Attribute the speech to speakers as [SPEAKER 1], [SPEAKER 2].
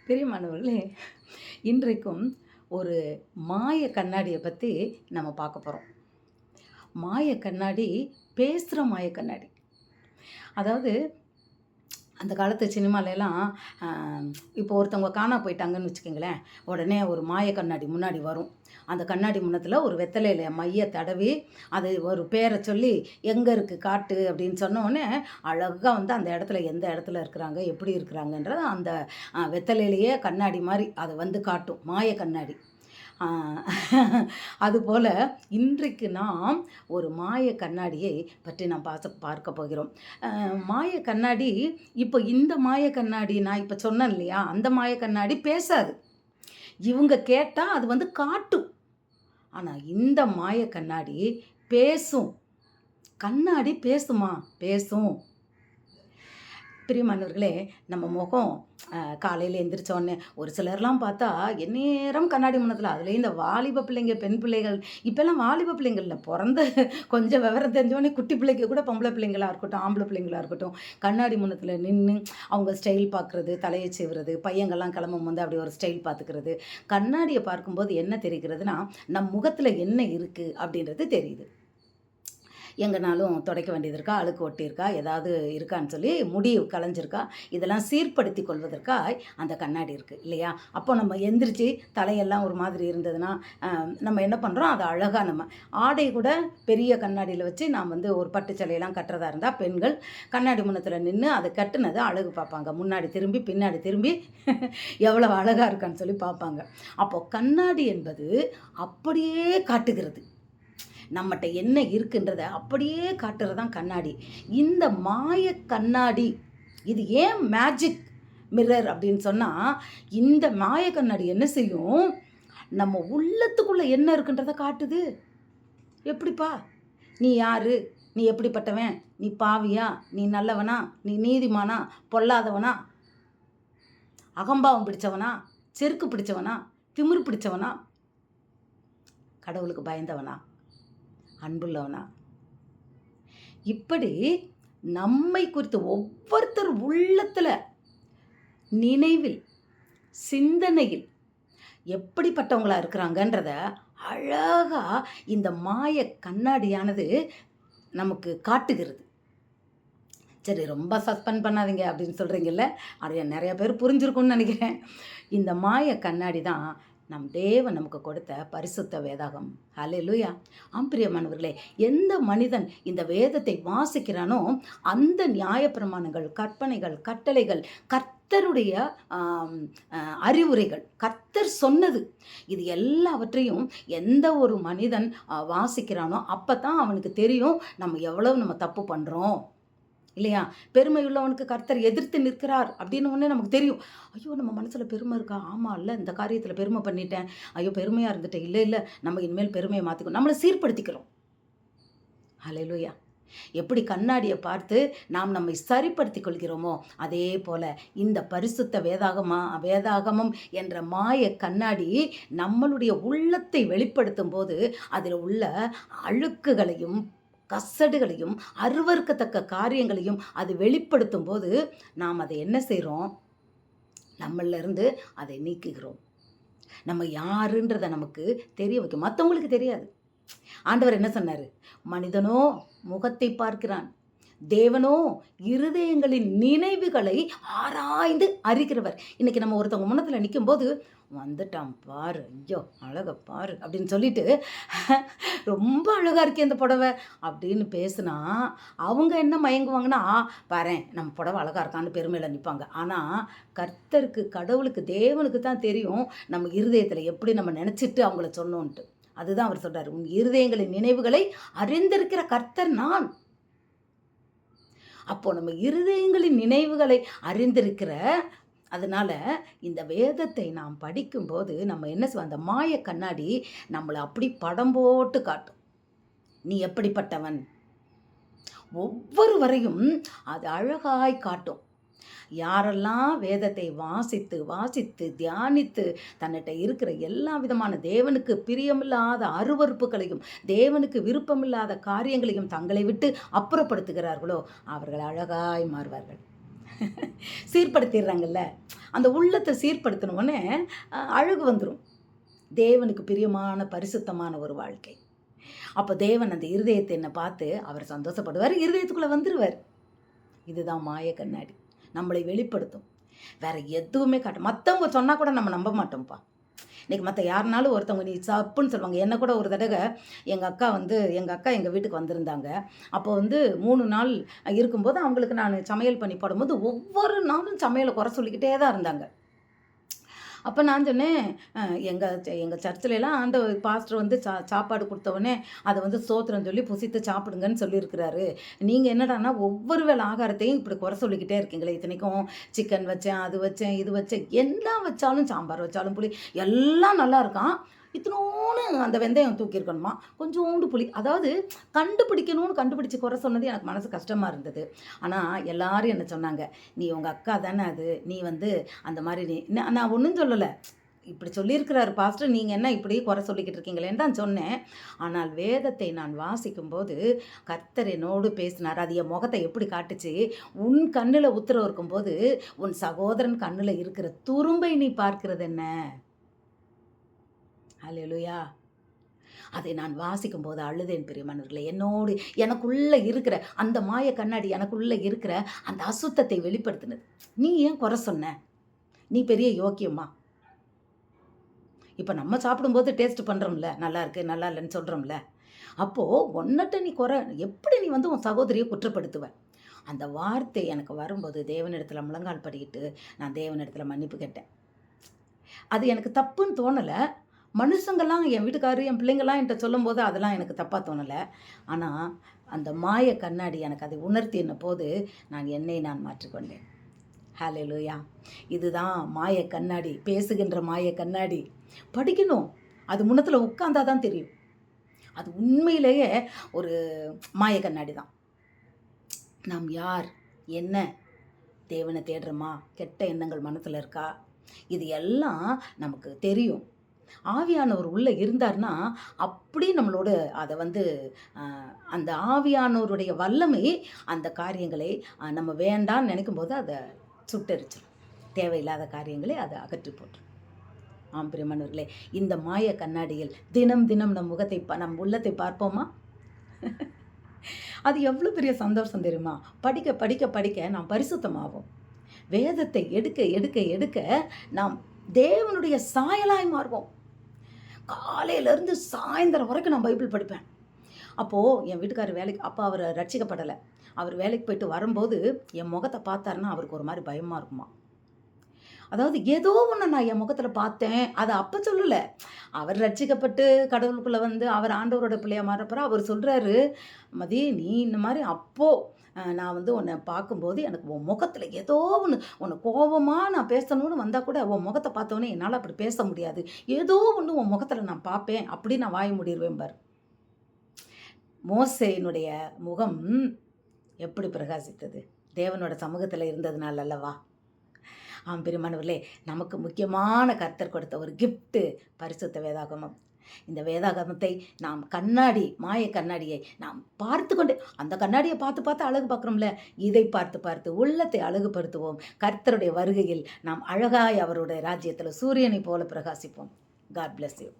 [SPEAKER 1] பிரியமானவர்களே, இன்றைக்கும் ஒரு மாய கண்ணாடிய பத்தி நம்ம பார்க்க போறோம். மாய கண்ணாடி, பேசுற மாய கண்ணாடி. அதாவது அந்த காலத்து சினிமாலலாம் அ இப்போ ஒருத்தவங்க காணா போயிட்டாங்கன்னு வச்சுக்கங்களேன், உடனே ஒரு மாய கண்ணாடி முன்னாடி வரும். அந்த கண்ணாடி முன்னத்தில ஒரு வெத்தலையில மைய தடவி, அது ஒரு பேர சொல்லி, "எங்க இருக்கு காட்டு" அப்படின்னு சொன்னோனே, அழகா வந்து அந்த இடத்துல எந்த இடத்துல இருக்கிறாங்க, எப்படி இருக்கிறாங்கன்றத அந்த வெத்தலையிலேயே கண்ணாடி மாரி அது வந்து காட்டும். மாய கண்ணாடி. ஆ அதுபோல இன்றைக்கு நாம் ஒரு மாய கண்ணாடியை பற்றி நாம் பார்க்க போகிறோம். மாய கண்ணாடி இப்போ இந்த மாய கண்ணாடி நான் இப்ப சொன்னேன் இல்லையா? அந்த மாய கண்ணாடி பேசாது. இவங்க கேட்டா அது வந்து காட்டும். ஆனா இந்த மாய கண்ணாடி பேசும். கண்ணாடி பேசுமா? பேசும். பிரியமானவர்களே, நம்ம முகம் காலையில எந்திரிச்ச உடனே ஒரு சிலர்லாம் பார்த்தா எந்நேரம் கண்ணாடி முன்னத்தில அதுலேயும் இந்த வாலிப பிள்ளைங்க, பெண் பிள்ளைகள் இப்போலாம் வாலிப பிள்ளைங்கள் இல்ல, பொறந்த கொஞ்சம் விவரம் தெரிஞ்சோடனே குட்டி பிள்ளைக்கு கூட பொம்பளை பிள்ளைங்களா இருக்கட்டும், ஆம்பளை பிள்ளைங்களா இருக்கட்டும், கண்ணாடி முன்னத்தில நின்னு அவங்க ஸ்டைல் பார்க்குறது, தலைய சீவுறது, பையங்கள்லாம் கிளம்பும்போது அப்படி ஒரு ஸ்டைல் பார்த்துக்கிறது. கண்ணாடிய பார்க்கும்போது என்ன தெரிகிறதுனா, நம் முகத்தில என்ன இருக்கு அப்படின்றது தெரியுது. எங்கனாலும் துடைக்க வேண்டியது இருக்கா, அழுக்கு ஒட்டியிருக்கா, ஏதாவது இருக்கான்னு சொல்லி முடி கலைஞ்சிருக்கா, இதெல்லாம் சீர்படுத்திக் கொள்வதற்காய் அந்த கண்ணாடி இருக்குது இல்லையா? அப்போ நம்ம எந்திரிச்சு தலையெல்லாம் ஒரு மாதிரி இருந்ததுன்னா, நம்ம என்ன பண்ணுறோம், அதை அழகாக நம்ம ஆடை கூட பெரிய கண்ணாடியில் வச்சு நாம் வந்து ஒரு பட்டு சேலையெல்லாம் கட்டுறதா இருந்தால் பெண்கள் கண்ணாடி முன்னத்தில் நின்று அதை கட்டுனதை அழகு பார்ப்பாங்க. முன்னாடி திரும்பி பின்னாடி திரும்பி எவ்வளோ அழகாக இருக்கான்னு சொல்லி பார்ப்பாங்க. அப்போது கண்ணாடி என்பது அப்படியே காட்டுகிறது. நம்மகிட்ட என்ன இருக்குன்றத அப்படியே காட்டுறது தான் கண்ணாடி. இந்த மாய கண்ணாடி இது ஏன் மேஜிக் மிரர் அப்படின்னு சொன்னால், இந்த மாய கண்ணாடி என்ன செய்யும், நம்ம உள்ளத்துக்குள்ளே என்ன இருக்குன்றத காட்டுது. எப்படிப்பா? நீ யாரு? நீ எப்படிப்பட்டவன்? நீ பாவியா? நீ நல்லவனா? நீ நீதிமானா? பொல்லாதவனா? அகம்பாவம் பிடிச்சவனா? செருக்கு பிடிச்சவனா? திமிரு பிடிச்சவனா? கடவுளுக்கு பயந்தவனா? அன்புள்ளவனா? இப்படி நம்மை குறித்து ஒவ்வொருத்தர் உள்ளத்துல, நினைவில், சிந்தனையில் எப்படிப்பட்டவங்களா இருக்கிறாங்கன்றத அழகா இந்த மாய கண்ணாடியானது நமக்கு காட்டுகிறது. சரி, ரொம்ப சஸ்பெண்ட் பண்ணாதீங்க அப்படின்னு சொல்கிறீங்கல்ல, அது நிறைய பேர் புரிஞ்சிருக்கும்னு நினைக்கிறேன். இந்த மாய கண்ணாடி தான் நம் தேவன் நமக்கு கொடுத்த பரிசுத்த வேதாகம். ஹல்லேலூயா! பிரியமானவர்களே, எந்த மனிதன் இந்த வேதத்தை வாசிக்கிறானோ அந்த நியாயப்பிரமாணங்கள், கற்பனைகள், கட்டளைகள், கர்த்தருடைய அறிவுரைகள், கர்த்தர் சொன்னது, இது எல்லாவற்றையும் எந்த ஒரு மனிதன் வாசிக்கிறானோ அப்போ தான் அவனுக்கு தெரியும் நம்ம எவ்வளவு நம்ம தப்பு பண்ணுறோம் இல்லையா? பெருமை உள்ளவனுக்கு கர்த்தர் எதிர்த்து நிற்கிறார் அப்படின்னு உடனே நமக்கு தெரியும். ஐயோ, நம்ம மனசில் பெருமை இருக்கா? ஆமாம், இல்லை இந்த காரியத்தில் பெருமை பண்ணிட்டேன், ஐயோ பெருமையாக இருந்துட்டேன், இல்லை இல்லை நம்ம இனிமேல் பெருமையை மாற்றிக்கணும், நம்மளை சீர்படுத்திக்கிறோம். ஹல்லேலூயா! எப்படி கண்ணாடியை பார்த்து நாம் நம்மை சரிப்படுத்திக் கொள்கிறோமோ அதே போல இந்த பரிசுத்த வேதாகமம் என்ற மாய கண்ணாடி நம்மளுடைய உள்ளத்தை வெளிப்படுத்தும் போது அதில் உள்ள அழுக்குகளையும் கசடுகளையும் அருவருக்கத்தக்க காரியங்களையும் அது வெளிப்படுத்தும் போது நாம் அதை என்ன செய்கிறோம், நம்மளிருந்து அதை நீக்குகிறோம். நம்ம யாருன்றதை நமக்கு தெரிய வைக்கும், மற்றவங்களுக்கு தெரியாது. ஆண்டவர் என்ன சொன்னார்? மனிதனோ முகத்தை பார்க்கிறான், தேவனோ இருதயங்களின் நினைவுகளை ஆராய்ந்து அறிகிறவர். இன்னைக்கு நம்ம ஒருத்தவங்க முன்னத்தில் நிற்கும் போது வந்துட்டான் பாரு, ஐயோ அழகை பாரு அப்படின்னு சொல்லிட்டு ரொம்ப அழகாக இருக்கே இந்த புடவை அப்படின்னு பேசுனா அவங்க என்ன மயங்குவாங்கன்னா, பாரேன் நம்ம புடவை அழகாக இருக்கான்னு பெருமையில் நிற்பாங்க. ஆனால் கர்த்தருக்கு, கடவுளுக்கு, தேவனுக்கு தான் தெரியும் நம்ம இருதயத்தில் எப்படி நம்ம நினச்சிட்டு அவங்கள சொன்னோன்ட்டு. அதுதான் அவர் சொல்றாரு, உன் இருதயங்களின் நினைவுகளை அறிந்திருக்கிற கர்த்தர் நான். அப்போ நம்ம இருதயங்களின் நினைவுகளை அறிந்திருக்கிற, அதனால இந்த வேதத்தை நாம் படிக்கும்போது நம்ம என்ன செய்வோம், அந்த மாய கண்ணாடி நம்மளை அப்படி படம் போட்டு காட்டும். நீ எப்படிப்பட்டவன் ஒவ்வொருவரையும் அது அழகாய் காட்டும். யாரெல்லாம் வேதத்தை வாசித்து வாசித்து தியானித்து தன்னிட்ட இருக்கிற எல்லா விதமான தேவனுக்கு பிரியமில்லாத அருவருப்புகளையும் தேவனுக்கு விருப்பமில்லாத காரியங்களையும் தங்களை விட்டு அப்புறப்படுத்துகிறார்களோ அவர்கள் அழகாய் மாறுவார்கள். சீர்படுத்திடுறாங்கல்ல, அந்த உள்ளத்தை சீர்படுத்தினோடனே அழகு வந்துடும். தேவனுக்கு பிரியமான பரிசுத்தமான ஒரு வாழ்க்கை. அப்போ தேவன் அந்த இருதயத்தை என்னை பார்த்து அவர் சந்தோஷப்படுவார், இருதயத்துக்குள்ளே வந்துடுவார். இதுதான் மாய கண்ணாடி, நம்மளை வெளிப்படுத்தும். வேற எதுவுமே காட்டும். மற்றவங்க சொன்னால் கூட நம்ம நம்ப மாட்டோம்ப்பா. இன்றைக்கி மற்ற யாருனாலும் ஒருத்தவங்க நீ சப்புன்னு சொல்லுவாங்க. என்ன கூட ஒரு தடவை எங்கள் அக்கா எங்கள் வீட்டுக்கு வந்திருந்தாங்க. அப்போ 3 நாள் இருக்கும்போது அவங்களுக்கு நான் சமையல் பண்ணி போடும்போது ஒவ்வொரு நாளும் சமையலை குறை சொல்லிக்கிட்டே தான் இருந்தாங்க. அப்போ நான் சொன்னேன், எங்கள் சர்ச்சிலலாம் அந்த பாஸ்டர் சாப்பாடு கொடுத்தவொடனே அதை ஸ்தோத்திரம் சொல்லி புசித்து சாப்பிடுங்கன்னு சொல்லியிருக்கிறாரு. நீங்கள் என்னடான்னா ஒவ்வொரு வேளை ஆகாரத்தையும் இப்படி குறை சொல்லிக்கிட்டே இருக்கீங்களே. இத்தனைக்கும் சிக்கன் வச்சேன், அது வச்சேன், இது வச்சேன், எல்லாம் வச்சாலும் சாம்பார் வச்சாலும் புளி எல்லாம் நல்லா இருக்கான். இத்தனோன்னு அந்த வெந்தயம் தூக்கியிருக்கணுமா, கொஞ்சோண்டு புளி. அதாவது கண்டுபிடிச்சு குறை சொன்னது எனக்கு மனசு கஷ்டமாக இருந்தது. ஆனால் எல்லாரும் என்ன சொன்னாங்க, நீ உங்கள் அக்கா தானே, அது நீ அந்த மாதிரி நான் ஒன்றும் சொல்லலை. இப்படி சொல்லியிருக்கிறாரு பாஸ்டர், நீங்கள் என்ன இப்படி குறை சொல்லிக்கிட்டு இருக்கீங்களேன்னு தான் சொன்னேன். ஆனால் வேதத்தை நான் வாசிக்கும்போது கர்த்தர் என்னோடு பேசினார். அது என் முகத்தை எப்படி காட்டுச்சு, உன் கண்ணில் உத்தரவு இருக்கும்போது உன் சகோதரன் கண்ணில் இருக்கிற துரும்பை நீ பார்க்கிறது என்ன. அல்லேலூயா. அதை நான் வாசிக்கும்போது அழுதேன் பிரியமானவர்களே. எனக்குள்ளே இருக்கிற அந்த மாய கண்ணாடி, எனக்குள்ளே இருக்கிற அந்த அசுத்தத்தை வெளிப்படுத்தினது. நீ ஏன் குறை சொன்ன, நீ பெரிய யோக்கியமா. இப்போ நம்ம சாப்பிடும்போது டேஸ்ட் பண்ணுறோம்ல, நல்லா இருக்கு நல்லா இல்லைன்னு சொல்கிறோம்ல. அப்போது ஒன்னட்ட நீ எப்படி நீ உன் சகோதரியை குற்றப்படுத்துவ. அந்த வார்த்தை எனக்கு வரும்போது தேவனிடத்தில் முழங்கால் படிக்கிட்டு நான் தேவனிடத்தில் மன்னிப்பு கேட்டேன். அது எனக்கு தப்புன்னு தோணலை. மனுஷங்கள்லாம், என் வீட்டுக்காரரு, என் பிள்ளைங்கள்லாம் என்கிட்ட சொல்லும்போது அதெல்லாம் எனக்கு தப்பாக தோணலை. ஆனால் அந்த மாய கண்ணாடி எனக்கு அதை உணர்த்தின போது என்னை மாற்றிக்கொண்டேன். ஹல்லேலூயா. இதுதான் மாய கண்ணாடி, பேசுகின்ற மாய கண்ணாடி. படிக்கணும். அது முன்னத்தில் உட்கார்ந்தா தான் தெரியும். அது உண்மையிலேயே ஒரு மாய கண்ணாடி தான். நாம் யார், என்ன, தேவனை தேடுறோமா, கெட்ட எண்ணங்கள் மனசில் இருக்கா, இது எல்லாம் நமக்கு தெரியும். ஆவியானவர் உள்ளே இருந்தார்னா அப்படி நம்மளோட அதை அந்த ஆவியானவருடைய வல்லமை அந்த காரியங்களை நம்ம வேண்டான்னு நினைக்கும் போது அதை சுட்டெரிச்சிடும். தேவையில்லாத காரியங்களை அதை அகற்றி போட்டுரும். பிரியமானவர்களே, இந்த மாய கண்ணாடியில் தினம் தினம் நம் முகத்தை நம் உள்ளத்தை பார்ப்போமா? அது எவ்வளோ பெரிய சந்தோஷம் தெரியுமா? படிக்க படிக்க படிக்க நாம் பரிசுத்தமாவோம். வேதத்தை எடுக்க எடுக்க எடுக்க நாம் தேவனுடைய சாயலாய் மாறுவோம். காலையிலேருந்து சாயந்தரம் வரைக்கும் நான் பைபிள் படிப்பேன். அப்போது என் வீட்டுக்காரர் அப்போ அவர் ரட்சிக்கப்படலை. அவர் வேலைக்கு போயிட்டு வரும்போது என் முகத்தை பார்த்தாருன்னா அவருக்கு ஒரு மாதிரி பயமாக இருக்குமா. அதாவது ஏதோ ஒன்று நான் என் முகத்தில் பார்த்தேன். அதை அப்போ சொல்லலை. அவர் ரட்சிக்கப்பட்டு கடவுளுக்குள்ளே அவர் ஆண்டவரோட பிள்ளையாக மாறப்போ அவர் சொல்கிறாரு, மதி நீ இந்த மாதிரி அப்போது நான் உன்னை பார்க்கும்போது எனக்கு உன் முகத்தில் ஏதோ உன்னை கோபமாக நான் பேசணும்னு வந்தால் கூட உன் முகத்தை பார்த்தோன்னே என்னால் அப்படி பேச முடியாது. ஏதோ ஒன்று உன் முகத்தில் நான் பார்ப்பேன், அப்படி நான் வாய முடிடுவேன் பார். மோசேயினுடைய முகம் எப்படி பிரகாசித்தது? தேவனோட சமூகத்தில் இருந்ததுனால அல்லவா? பிரியமானவர்களே, நமக்கு முக்கியமான கர்த்தர் கொடுத்த ஒரு கிஃப்ட்டு பரிசுத்த வேதாகமம். இந்த வேதாகமத்தை நாம் மாய கண்ணாடியை நாம் பார்த்து கொண்டு, அந்த கண்ணாடியை பார்த்து பார்த்து அழகு பார்க்குறோம்ல, இதை பார்த்து பார்த்து உள்ளத்தை அழகுபடுத்துவோம். கர்த்தருடைய வருகையில் நாம் அழகாய் அவருடைய ராஜ்யத்தில் சூரியனை போல பிரகாசிப்போம். God bless you.